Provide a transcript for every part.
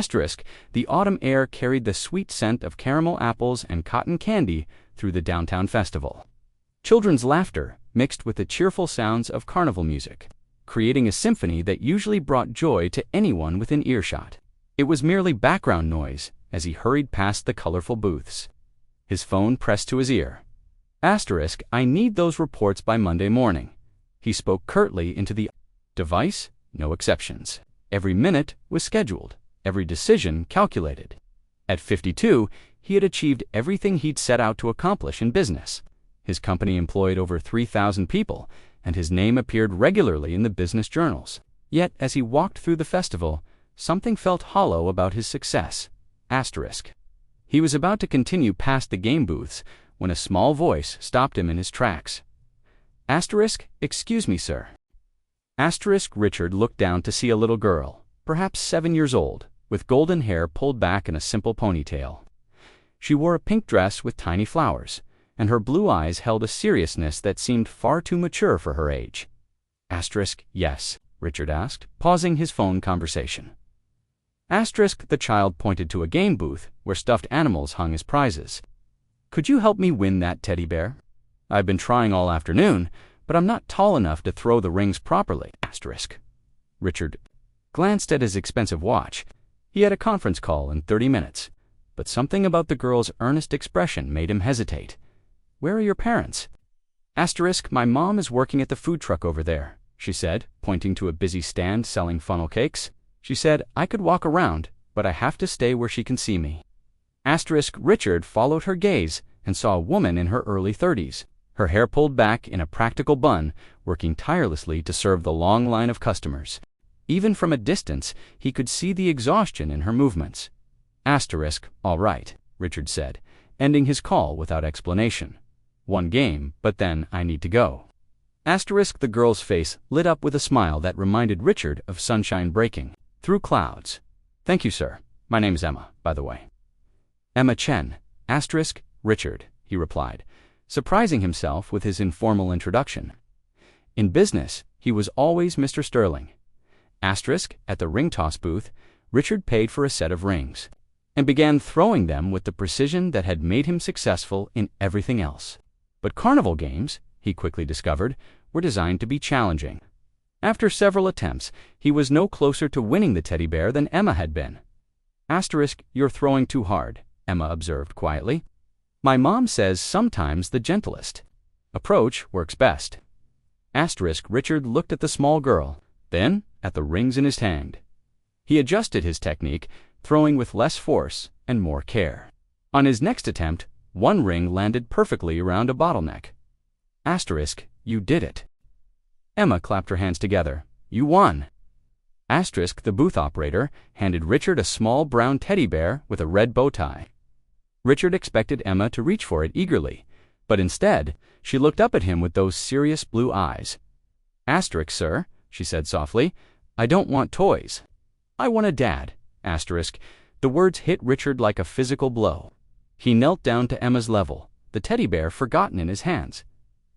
Asterisk, the autumn air carried the sweet scent of caramel apples and cotton candy through the downtown festival. Children's laughter mixed with the cheerful sounds of carnival music, creating a symphony that usually brought joy to anyone within earshot. It was merely background noise as he hurried past the colorful booths, his phone pressed to his ear. Asterisk, I need those reports by Monday morning. He spoke curtly into the device, no exceptions. Every minute was scheduled, every decision calculated. At 52, he had achieved everything he'd set out to accomplish in business. His company employed over 3,000 people, and his name appeared regularly in the business journals. Yet, as he walked through the festival, something felt hollow about his success. Asterisk. He was about to continue past the game booths when a small voice stopped him in his tracks. Asterisk, excuse me, sir. Asterisk Richard looked down to see a little girl, perhaps 7 years old, with golden hair pulled back in a simple ponytail. She wore a pink dress with tiny flowers, and her blue eyes held a seriousness that seemed far too mature for her age. Asterisk, yes, Richard asked, pausing his phone conversation. Asterisk, the child pointed to a game booth where stuffed animals hung as prizes. Could you help me win that teddy bear? I've been trying all afternoon, but I'm not tall enough to throw the rings properly. Asterisk. Richard glanced at his expensive watch. He had a conference call in 30 minutes, but something about the girl's earnest expression made him hesitate. Where are your parents? Asterisk, my mom is working at the food truck over there, she said, pointing to a busy stand selling funnel cakes. She said I could walk around, but I have to stay where she can see me. Asterisk, Richard followed her gaze and saw a woman in her early 30s, her hair pulled back in a practical bun, working tirelessly to serve the long line of customers. Even from a distance, he could see the exhaustion in her movements. Asterisk, all right, Richard said, ending his call without explanation. One game, but then I need to go. Asterisk, the girl's face lit up with a smile that reminded Richard of sunshine breaking through clouds. Thank you, sir. My name's Emma, by the way. Emma Chen. Asterisk, Richard, he replied, surprising himself with his informal introduction. In business, he was always Mr. Sterling. Asterisk, at the ring toss booth, Richard paid for a set of rings and began throwing them with the precision that had made him successful in everything else. But carnival games, he quickly discovered, were designed to be challenging. After several attempts, he was no closer to winning the teddy bear than Emma had been. Asterisk, you're throwing too hard, Emma observed quietly. My mom says sometimes the gentlest approach works best. Asterisk, Richard looked at the small girl, then at the rings in his hand. He adjusted his technique, throwing with less force and more care. On his next attempt, one ring landed perfectly around a bottleneck. Asterisk, you did it. Emma clapped her hands together. You won. Asterisk, the booth operator, handed Richard a small brown teddy bear with a red bow tie. Richard expected Emma to reach for it eagerly, but instead, she looked up at him with those serious blue eyes. Asterisk, sir, she said softly, I don't want toys. I want a dad. Asterisk, the words hit Richard like a physical blow. He knelt down to Emma's level, the teddy bear forgotten in his hands.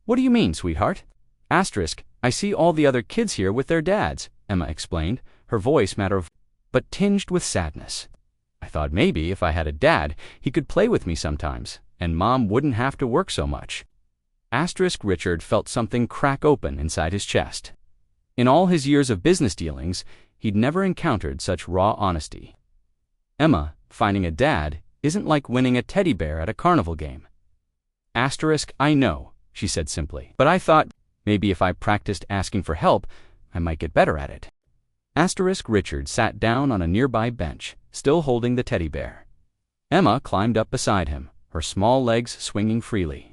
What do you mean, sweetheart? Asterisk, I see all the other kids here with their dads, Emma explained, her voice matter of but tinged with sadness. I thought maybe if I had a dad, he could play with me sometimes, and Mom wouldn't have to work so much. Asterisk, Richard felt something crack open inside his chest. In all his years of business dealings, he'd never encountered such raw honesty. Emma, finding a dad, isn't like winning a teddy bear at a carnival game. Asterisk, I know, she said simply, but I thought maybe if I practiced asking for help, I might get better at it. Asterisk, Richard sat down on a nearby bench, still holding the teddy bear. Emma climbed up beside him, her small legs swinging freely.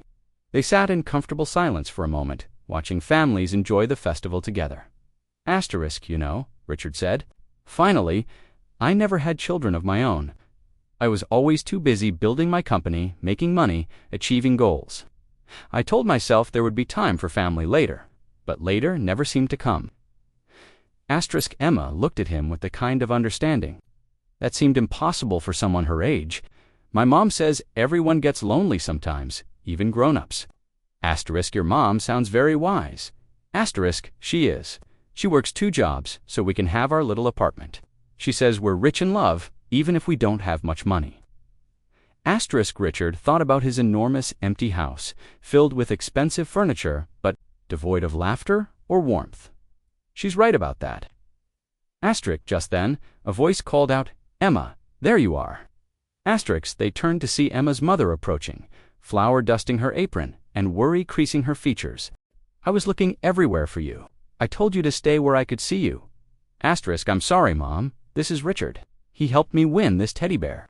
They sat in comfortable silence for a moment, watching families enjoy the festival together. Asterisk, you know, Richard said. Finally, I never had children of my own. I was always too busy building my company, making money, achieving goals. I told myself there would be time for family later, but later never seemed to come. Asterisk, Emma looked at him with the kind of understanding that seemed impossible for someone her age. My mom says everyone gets lonely sometimes, even grown-ups. Asterisk, your mom sounds very wise. Asterisk, she is. She works 2 jobs so we can have our little apartment. She says we're rich in love, even if we don't have much money. Richard thought about his enormous empty house, filled with expensive furniture, but devoid of laughter or warmth. She's right about that. Just then, a voice called out, "Emma, there you are." They turned to see Emma's mother approaching, flour dusting her apron and worry creasing her features. "I was looking everywhere for you. I told you to stay where I could see you." "I'm sorry, Mom. This is Richard. He helped me win this teddy bear."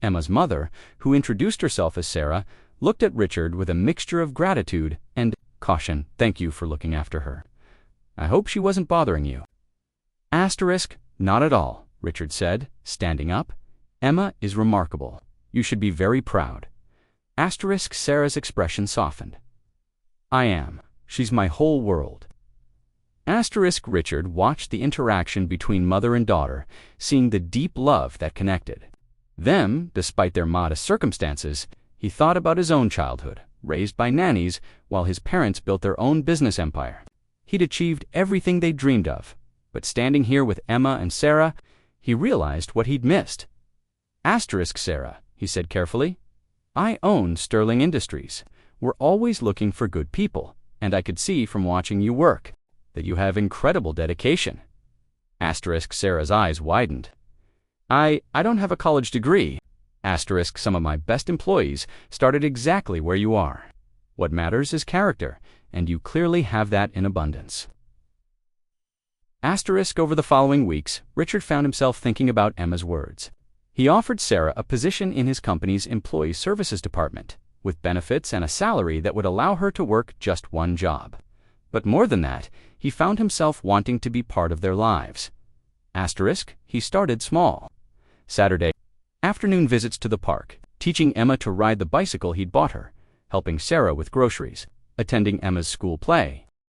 Emma's mother, who introduced herself as Sarah, looked at Richard with a mixture of gratitude and caution. "Thank you for looking after her. I hope she wasn't bothering you." "Not at all," Richard said, standing up. "Emma is remarkable. You should be very proud." Sarah's expression softened. "I am. She's my whole world." Richard watched the interaction between mother and daughter, seeing the deep love that connected them, despite their modest circumstances. He thought about his own childhood, raised by nannies, while his parents built their own business empire. He'd achieved everything they dreamed of, but standing here with Emma and Sarah, he realized what he'd missed. "Sarah," he said carefully, "I own Sterling Industries. We're always looking for good people, and I could see from watching you work that you have incredible dedication." Sarah's eyes widened. I don't have a college degree. Some of my best employees started exactly where you are. What matters is character, and you clearly have that in abundance." Over the following weeks, Richard found himself thinking about Emma's words. He offered Sarah a position in his company's employee services department, with benefits and a salary that would allow her to work just one job. But more than that, he found himself wanting to be part of their lives. He started small. Saturday afternoon visits to the park, teaching Emma to ride the bicycle he'd bought her, helping Sarah with groceries, attending Emma's school play,